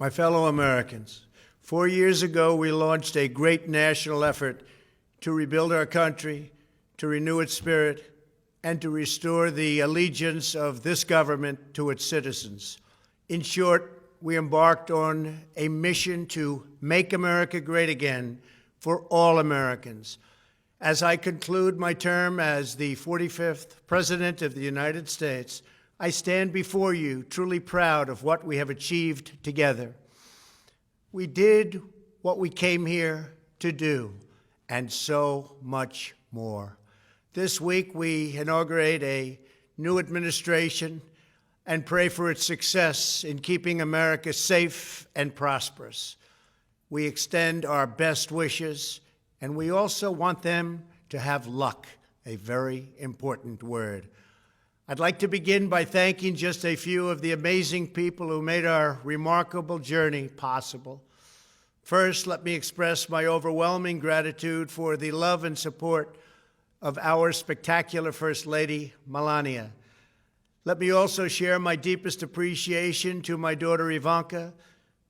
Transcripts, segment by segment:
My fellow Americans, 4 years ago, we launched a great national effort to rebuild our country, to renew its spirit, and to restore the allegiance of this government to its citizens. In short, we embarked on a mission to make America great again for all Americans. As I conclude my term as the 45th President of the United States, I stand before you truly proud of what we have achieved together. We did what we came here to do, and so much more. This week, we inaugurate a new administration and pray for its success in keeping America safe and prosperous. We extend our best wishes, and we also want them to have luck, a very important word. I'd like to begin by thanking just a few of the amazing people who made our remarkable journey possible. First, let me express my overwhelming gratitude for the love and support of our spectacular First Lady, Melania. Let me also share my deepest appreciation to my daughter Ivanka,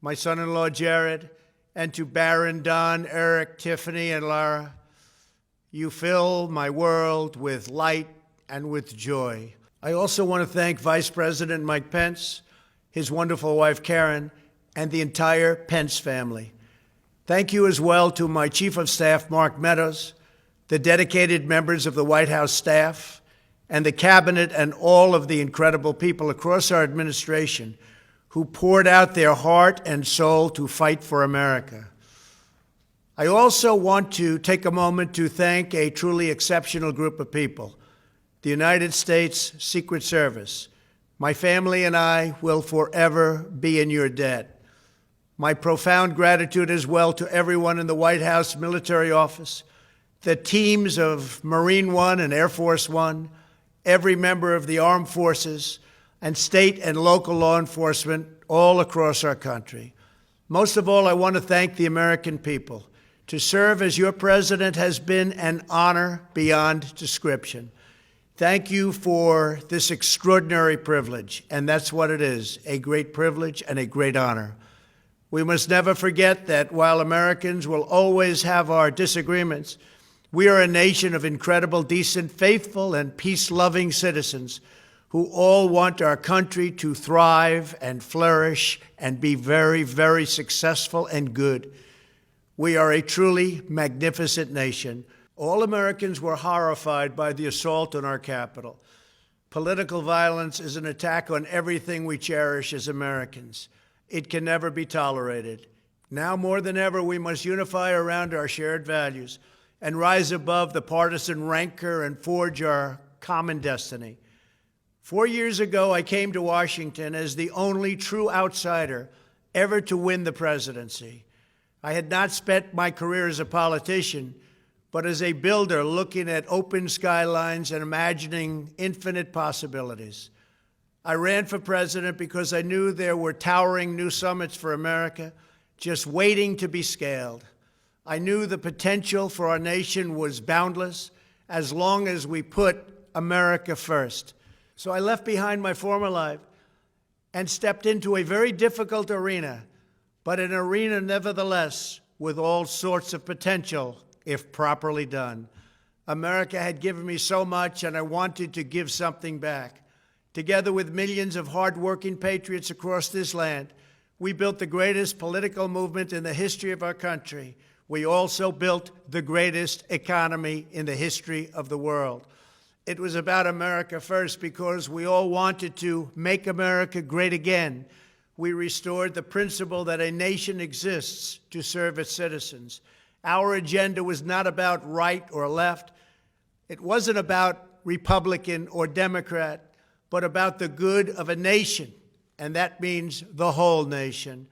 my son-in-law Jared, and to Barron, Don, Eric, Tiffany, and Lara. You fill my world with light and with joy. I also want to thank Vice President Mike Pence, his wonderful wife Karen, and the entire Pence family. Thank you as well to my Chief of Staff, Mark Meadows, the dedicated members of the White House staff, and the Cabinet, and all of the incredible people across our administration who poured out their heart and soul to fight for America. I also want to take a moment to thank a truly exceptional group of people, the United States Secret Service. My family and I will forever be in your debt. My profound gratitude as well to everyone in the White House Military Office, the teams of Marine One and Air Force One, every member of the armed forces, and state and local law enforcement all across our country. Most of all, I want to thank the American people. To serve as your president has been an honor beyond description. Thank you for this extraordinary privilege, and that's what it is, a great privilege and a great honor. We must never forget that while Americans will always have our disagreements, we are a nation of incredible, decent, faithful, and peace-loving citizens who all want our country to thrive and flourish and be very, very successful and good. We are a truly magnificent nation. All Americans were horrified by the assault on our Capitol. Political violence is an attack on everything we cherish as Americans. It can never be tolerated. Now more than ever, we must unify around our shared values and rise above the partisan rancor and forge our common destiny. 4 years ago, I came to Washington as the only true outsider ever to win the presidency. I had not spent my career as a politician, but as a builder looking at open skylines and imagining infinite possibilities. I ran for president because I knew there were towering new summits for America just waiting to be scaled. I knew the potential for our nation was boundless as long as we put America first. So I left behind my former life and stepped into a very difficult arena, but an arena nevertheless with all sorts of potential if properly done. America had given me so much, and I wanted to give something back. Together with millions of hardworking patriots across this land, we built the greatest political movement in the history of our country. We also built the greatest economy in the history of the world. It was about America first because we all wanted to make America great again. We restored the principle that a nation exists to serve its citizens. Our agenda was not about right or left. It wasn't about Republican or Democrat, but about the good of a nation, and that means the whole nation.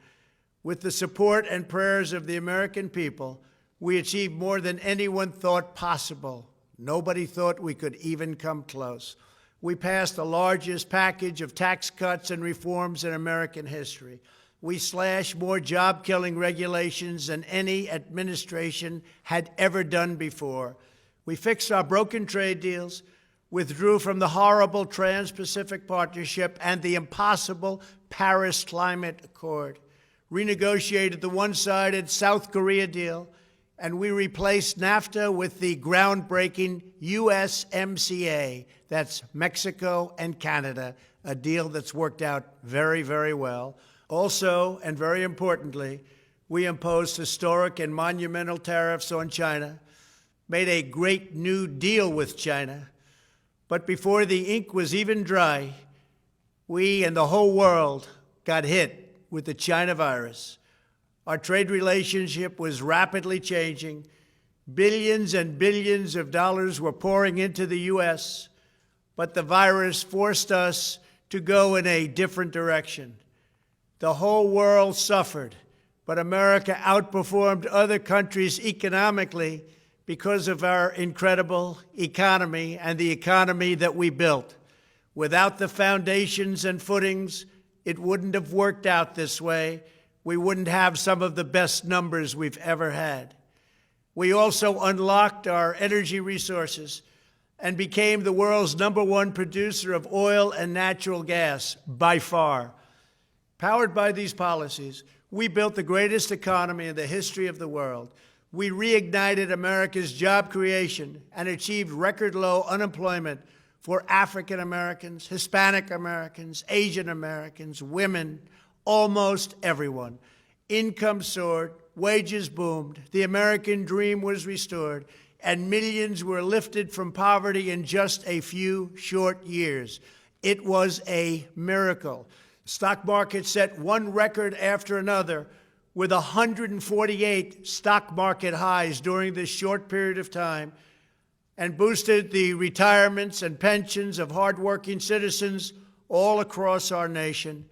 With the support and prayers of the American people, we achieved more than anyone thought possible. Nobody thought we could even come close. We passed the largest package of tax cuts and reforms in American history. We slashed more job-killing regulations than any administration had ever done before. We fixed our broken trade deals, withdrew from the horrible Trans-Pacific Partnership and the impossible Paris Climate Accord, renegotiated the one-sided South Korea deal, and we replaced NAFTA with the groundbreaking USMCA. That's Mexico and Canada, a deal that's worked out very, very well. Also, and very importantly, we imposed historic and monumental tariffs on China, made a great new deal with China. But before the ink was even dry, we and the whole world got hit with the China virus. Our trade relationship was rapidly changing. Billions and billions of dollars were pouring into the U.S., but the virus forced us to go in a different direction. The whole world suffered, but America outperformed other countries economically because of our incredible economy and the economy that we built. Without the foundations and footings, it wouldn't have worked out this way. We wouldn't have some of the best numbers we've ever had. We also unlocked our energy resources and became the world's #1 producer of oil and natural gas, by far. Powered by these policies, we built the greatest economy in the history of the world. We reignited America's job creation and achieved record low unemployment for African Americans, Hispanic Americans, Asian Americans, women, almost everyone. Income soared, wages boomed, the American dream was restored, and millions were lifted from poverty in just a few short years. It was a miracle. The stock market set one record after another, with 148 stock market highs during this short period of time, and boosted the retirements and pensions of hardworking citizens all across our nation.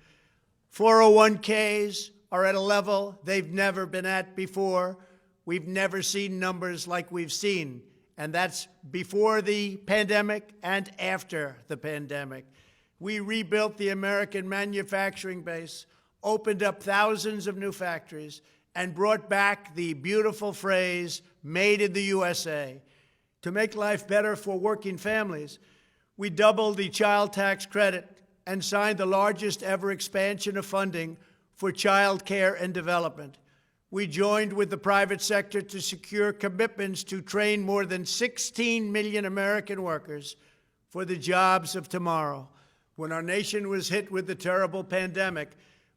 401ks are at a level they've never been at before. We've never seen numbers like we've seen, and that's before the pandemic and after the pandemic. We rebuilt the American manufacturing base, opened up thousands of new factories, and brought back the beautiful phrase, "Made in the USA." To make life better for working families, we doubled the child tax credit and signed the largest ever expansion of funding for child care and development. We joined with the private sector to secure commitments to train more than 16 million American workers for the jobs of tomorrow. When our nation was hit with the terrible pandemic,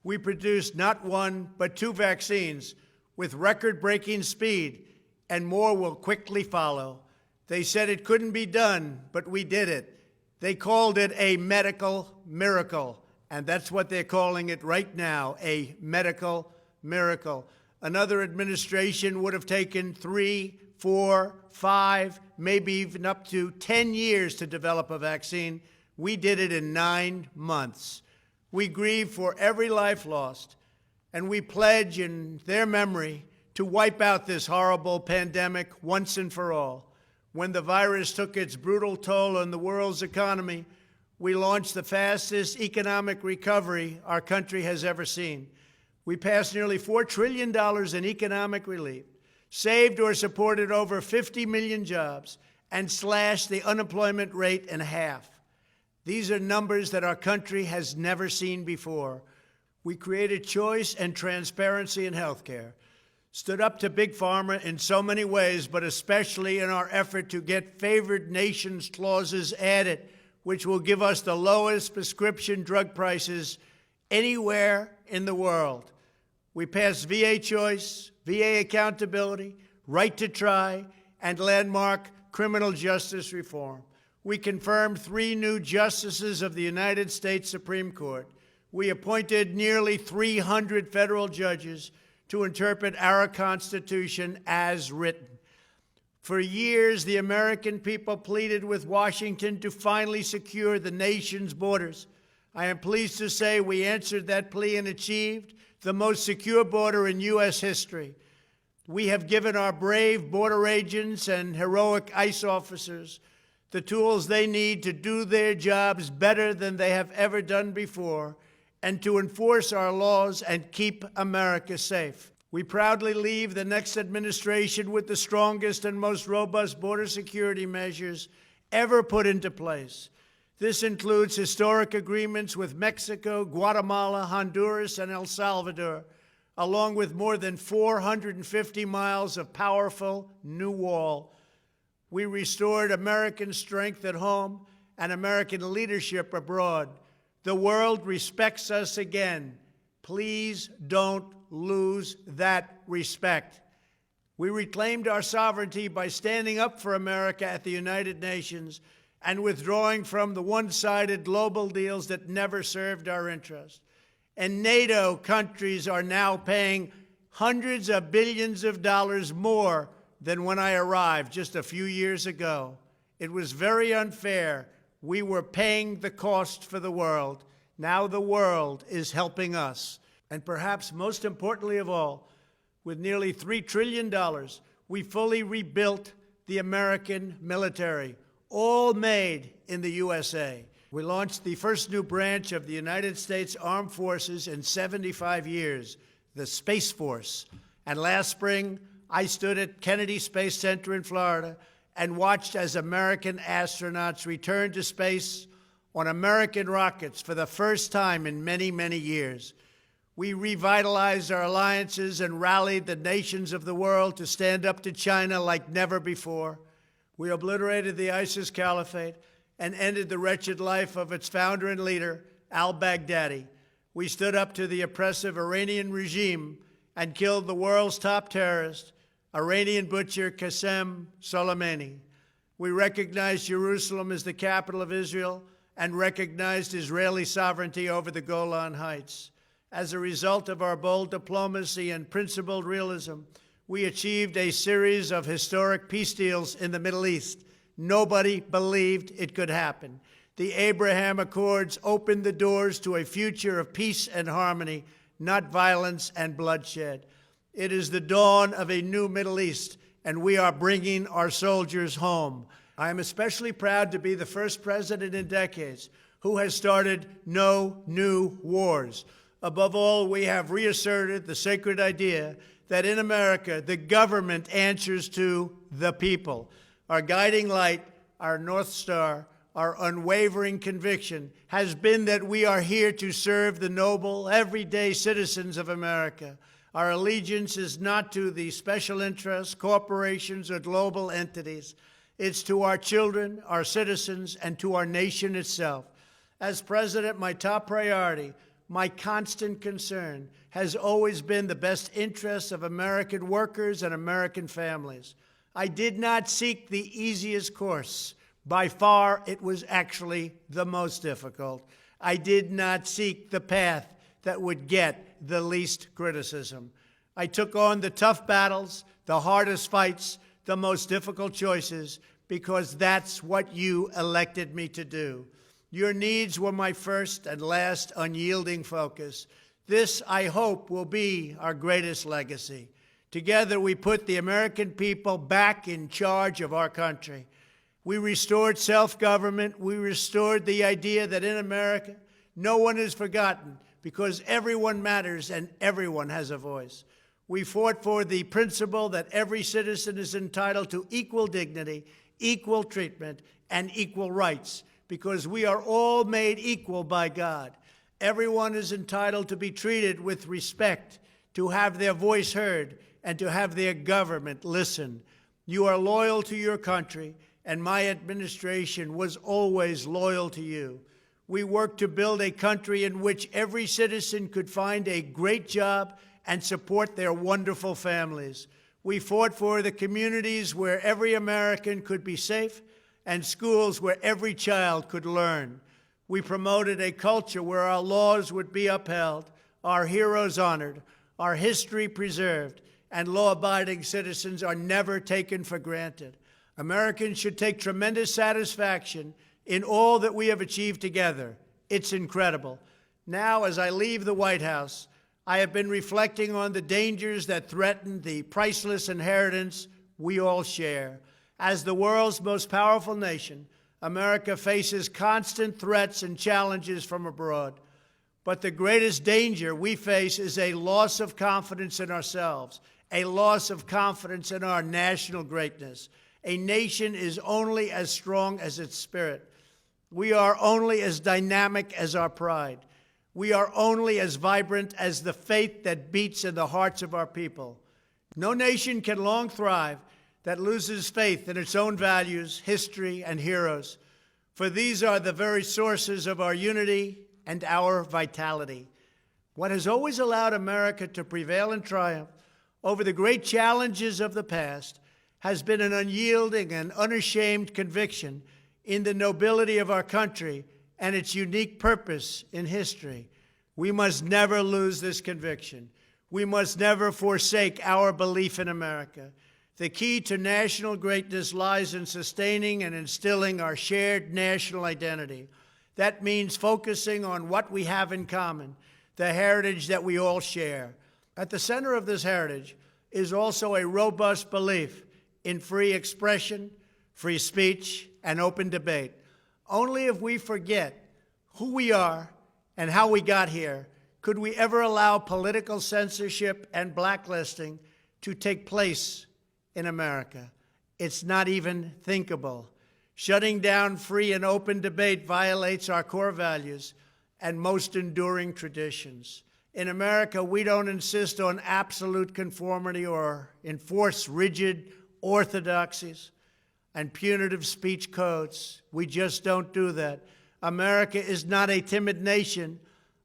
we produced not one, but 2 vaccines with record-breaking speed, and more will quickly follow. They said it couldn't be done, but we did it. They called it a medical miracle, and that's what they're calling it right now, a medical miracle. Another administration would have taken 3, 4, 5, maybe even up to 10 years to develop a vaccine. We did it in 9 months. We grieve for every life lost, and we pledge in their memory to wipe out this horrible pandemic once and for all. When the virus took its brutal toll on the world's economy, we launched the fastest economic recovery our country has ever seen. We passed nearly $4 trillion in economic relief, saved or supported over 50 million jobs, and slashed the unemployment rate in half. These are numbers that our country has never seen before. We created choice and transparency in healthcare, stood up to Big Pharma in so many ways, but especially in our effort to get favored nations clauses added, which will give us the lowest prescription drug prices anywhere in the world. We passed VA choice, VA accountability, right to try, and landmark criminal justice reform. We confirmed 3 new justices of the United States Supreme Court. We appointed nearly 300 federal judges to interpret our Constitution as written. For years, the American people pleaded with Washington to finally secure the nation's borders. I am pleased to say we answered that plea and achieved the most secure border in U.S. history. We have given our brave border agents and heroic ICE officers the tools they need to do their jobs better than they have ever done before, and to enforce our laws and keep America safe. We proudly leave the next administration with the strongest and most robust border security measures ever put into place. This includes historic agreements with Mexico, Guatemala, Honduras, and El Salvador, along with more than 450 miles of powerful new wall. We restored American strength at home and American leadership abroad. The world respects us again. Please don't lose that respect. We reclaimed our sovereignty by standing up for America at the United Nations and withdrawing from the one-sided global deals that never served our interest. And NATO countries are now paying hundreds of billions of dollars more than when I arrived just a few years ago. It was very unfair. We were paying the cost for the world. Now the world is helping us. And perhaps most importantly of all, with nearly $3 trillion, we fully rebuilt the American military, all made in the USA. We launched the first new branch of the United States Armed Forces in 75 years, the Space Force. And last spring, I stood at Kennedy Space Center in Florida and watched as American astronauts returned to space on American rockets for the first time in many, many years. We revitalized our alliances and rallied the nations of the world to stand up to China like never before. We obliterated the ISIS caliphate and ended the wretched life of its founder and leader, al-Baghdadi. We stood up to the oppressive Iranian regime and killed the world's top terrorist, Iranian butcher Qasem Soleimani. We recognized Jerusalem as the capital of Israel and recognized Israeli sovereignty over the Golan Heights. As a result of our bold diplomacy and principled realism, we achieved a series of historic peace deals in the Middle East. Nobody believed it could happen. The Abraham Accords opened the doors to a future of peace and harmony, not violence and bloodshed. It is the dawn of a new Middle East, and we are bringing our soldiers home. I am especially proud to be the first president in decades who has started no new wars. Above all, we have reasserted the sacred idea that in America, the government answers to the people. Our guiding light, our North Star, our unwavering conviction has been that we are here to serve the noble, everyday citizens of America. Our allegiance is not to the special interests, corporations, or global entities. It's to our children, our citizens, and to our nation itself. As president, my top priority, my constant concern, has always been the best interests of American workers and American families. I did not seek the easiest course. By far, it was actually the most difficult. I did not seek the path that would get the least criticism. I took on the tough battles, the hardest fights, the most difficult choices, because that's what you elected me to do. Your needs were my first and last unyielding focus. This, I hope, will be our greatest legacy. Together, we put the American people back in charge of our country. We restored self-government. We restored the idea that in America, no one is forgotten because everyone matters and everyone has a voice. We fought for the principle that every citizen is entitled to equal dignity, equal treatment, and equal rights because we are all made equal by God. Everyone is entitled to be treated with respect, to have their voice heard, and to have their government listen. You are loyal to your country, and my administration was always loyal to you. We worked to build a country in which every citizen could find a great job and support their wonderful families. We fought for the communities where every American could be safe and schools where every child could learn. We promoted a culture where our laws would be upheld, our heroes honored, our history preserved, and law-abiding citizens are never taken for granted. Americans should take tremendous satisfaction in all that we have achieved together. It's incredible. Now, as I leave the White House, I have been reflecting on the dangers that threaten the priceless inheritance we all share. As the world's most powerful nation, America faces constant threats and challenges from abroad. But the greatest danger we face is a loss of confidence in ourselves, a loss of confidence in our national greatness. A nation is only as strong as its spirit. We are only as dynamic as our pride. We are only as vibrant as the faith that beats in the hearts of our people. No nation can long thrive that loses faith in its own values, history, and heroes, for these are the very sources of our unity and our vitality. What has always allowed America to prevail and triumph over the great challenges of the past has been an unyielding and unashamed conviction in the nobility of our country and its unique purpose in history. We must never lose this conviction. We must never forsake our belief in America. The key to national greatness lies in sustaining and instilling our shared national identity. That means focusing on what we have in common, the heritage that we all share. At the center of this heritage is also a robust belief in free expression, free speech, and open debate. Only if we forget who we are and how we got here could we ever allow political censorship and blacklisting to take place in America. It's not even thinkable. Shutting down free and open debate violates our core values and most enduring traditions. In America, we don't insist on absolute conformity or enforce rigid orthodoxies and punitive speech codes. We just don't do that. America is not a timid nation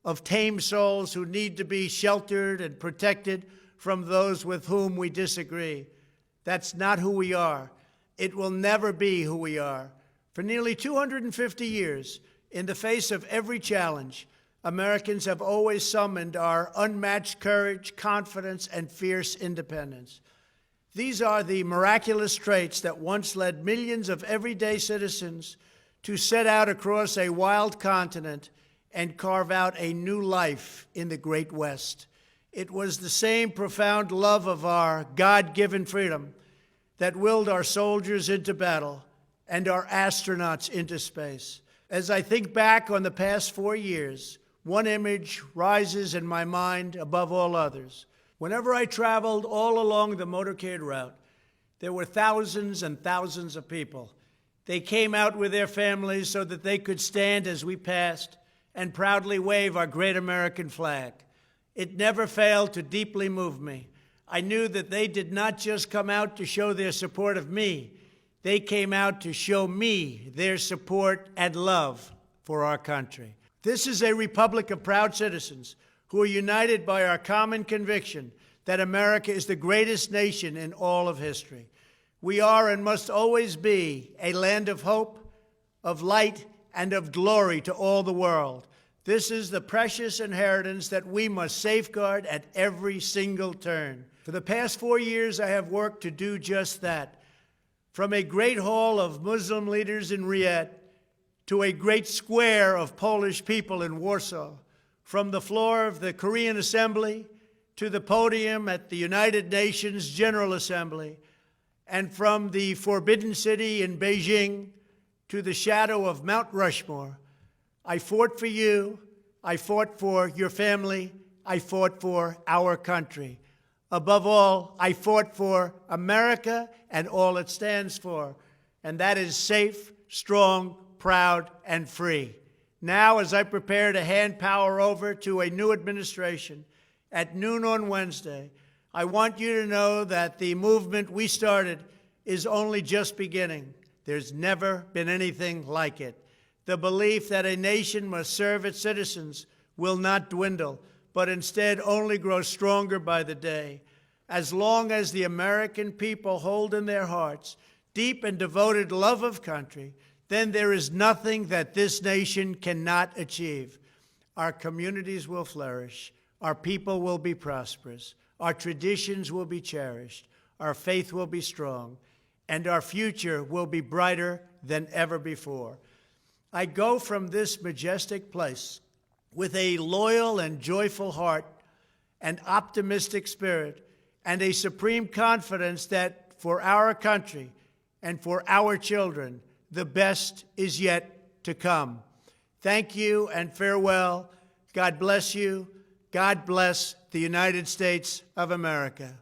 of tame souls who need to be sheltered and protected from those with whom we disagree. That's not who we are. It will never be who we are. For nearly 250 years, in the face of every challenge, Americans have always summoned our unmatched courage, confidence, and fierce independence. These are the miraculous traits that once led millions of everyday citizens to set out across a wild continent and carve out a new life in the Great West. It was the same profound love of our God-given freedom that willed our soldiers into battle and our astronauts into space. As I think back on the past 4 years, one image rises in my mind above all others. Whenever I traveled all along the motorcade route, there were thousands and thousands of people. They came out with their families so that they could stand as we passed and proudly wave our great American flag. It never failed to deeply move me. I knew that they did not just come out to show their support of me. They came out to show me their support and love for our country. This is a republic of proud citizens who are united by our common conviction that America is the greatest nation in all of history. We are and must always be a land of hope, of light, and of glory to all the world. This is the precious inheritance that we must safeguard at every single turn. For the past 4 years, I have worked to do just that. From a great hall of Muslim leaders in Riyadh to a great square of Polish people in Warsaw, from the floor of the Korean Assembly to the podium at the United Nations General Assembly, and from the Forbidden City in Beijing to the shadow of Mount Rushmore, I fought for you, I fought for your family, I fought for our country. Above all, I fought for America and all it stands for, and that is safe, strong, proud, and free. Now, as I prepare to hand power over to a new administration at noon on Wednesday, I want you to know that the movement we started is only just beginning. There's never been anything like it. The belief that a nation must serve its citizens will not dwindle, but instead only grow stronger by the day. As long as the American people hold in their hearts deep and devoted love of country, then there is nothing that this nation cannot achieve. Our communities will flourish, our people will be prosperous, our traditions will be cherished, our faith will be strong, and our future will be brighter than ever before. I go from this majestic place with a loyal and joyful heart, an optimistic spirit, and a supreme confidence that for our country and for our children, the best is yet to come. Thank you and farewell. God bless you. God bless the United States of America.